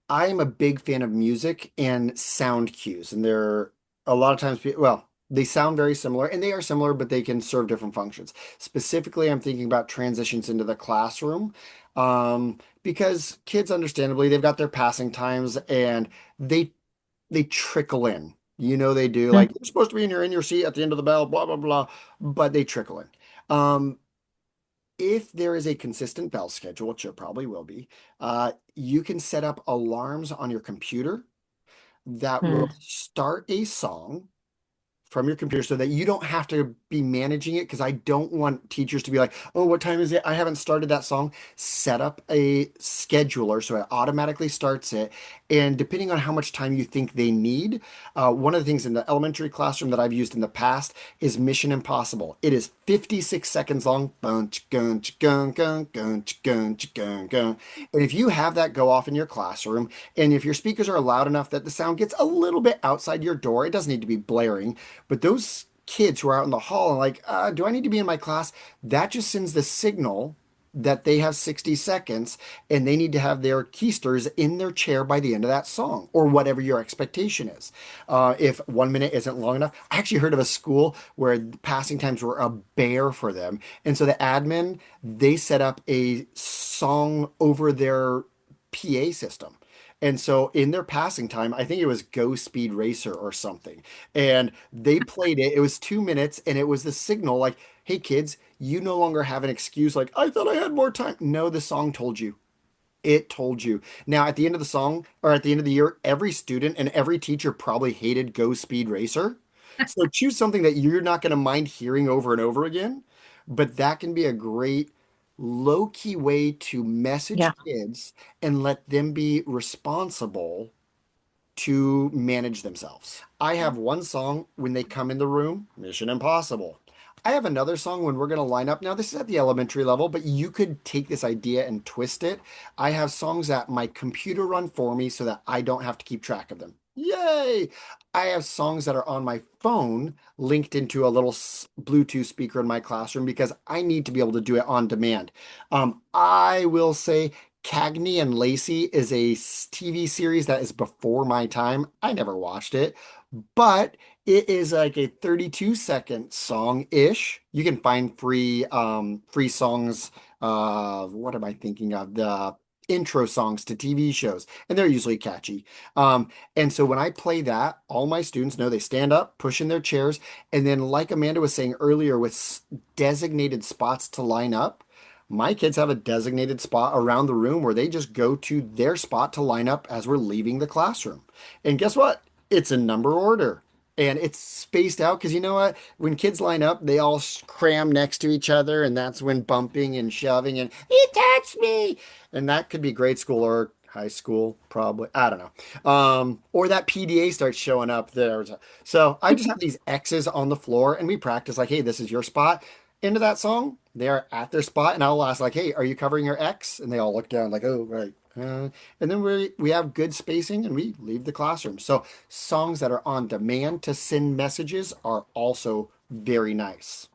I'm a big fan of music and sound cues, and they're a lot of times, well, they sound very similar, and they are similar, but they can serve different functions. Specifically, I'm thinking about transitions into the classroom, because kids, understandably, they've got their passing times, and they they trickle in. You know they do. Mm. Like you're supposed to be in your seat at the end of the bell, blah blah blah, but they trickle in. Um, if there is a consistent bell schedule, which there probably will be, you can set up alarms on your computer that will Mm. start a song from your computer so that you don't have to be managing it because I don't want teachers to be like, oh, what time is it? I haven't started that song. Set up a scheduler so it automatically starts it. And depending on how much time you think they need, one of the things in the elementary classroom that I've used in the past is Mission Impossible. It is 56 seconds long. Bunch, gunch, gun, gun, gunch, gunch, gun, gun. And if you have that go off in your classroom, and if your speakers are loud enough that the sound gets a little bit outside your door, it doesn't need to be blaring, but those kids who are out in the hall and like, do I need to be in my class? That just sends the signal that they have 60 seconds and they need to have their keisters in their chair by the end of that song or whatever your expectation is. If 1 minute isn't long enough, I actually heard of a school where passing times were a bear for them. And so the admin, they set up a song over their PA system. And so in their passing time, I think it was Go Speed Racer or something. And they played it. It was 2 minutes and it was the signal like, hey kids, you no longer have an excuse like, I thought I had more time. No, the song told you. It told you. Now, at the end of the song or at the end of the year, every student and every teacher probably hated Go Speed Racer. So choose something that you're not going to mind hearing over and over again. But that can be a great low-key way to message Yeah. kids and let them be responsible to manage themselves. I have one song when they come in the room, Mission Impossible. I have another song when we're going to line up. Now, this is at the elementary level, but you could take this idea and twist it. I have songs that my computer run for me so that I don't have to keep track of them. Yay! I have songs that are on my phone linked into a little Bluetooth speaker in my classroom because I need to be able to do it on demand. I will say Cagney and Lacey is a TV series that is before my time. I never watched it, but it is like a 32-second song-ish. You can find free songs. What am I thinking of? The intro songs to TV shows, and they're usually catchy. And so when I play that, all my students know they stand up, push in their chairs, and then like Amanda was saying earlier, with designated spots to line up. My kids have a designated spot around the room where they just go to their spot to line up as we're leaving the classroom. And guess what? It's in number order. And it's spaced out because you know what? When kids line up, they all cram next to each other, and that's when bumping and shoving and he touched me. And that could be grade school or high school, probably. I don't know. Or that PDA starts showing up there. So I just have these X's on the floor, and we practice like, hey, this is your spot into that song, they're at their spot, and I'll ask like, "Hey, are you covering your X?" And they all look down like, "Oh, right." And then we have good spacing, and we leave the classroom. So songs that are on demand to send messages are also very nice.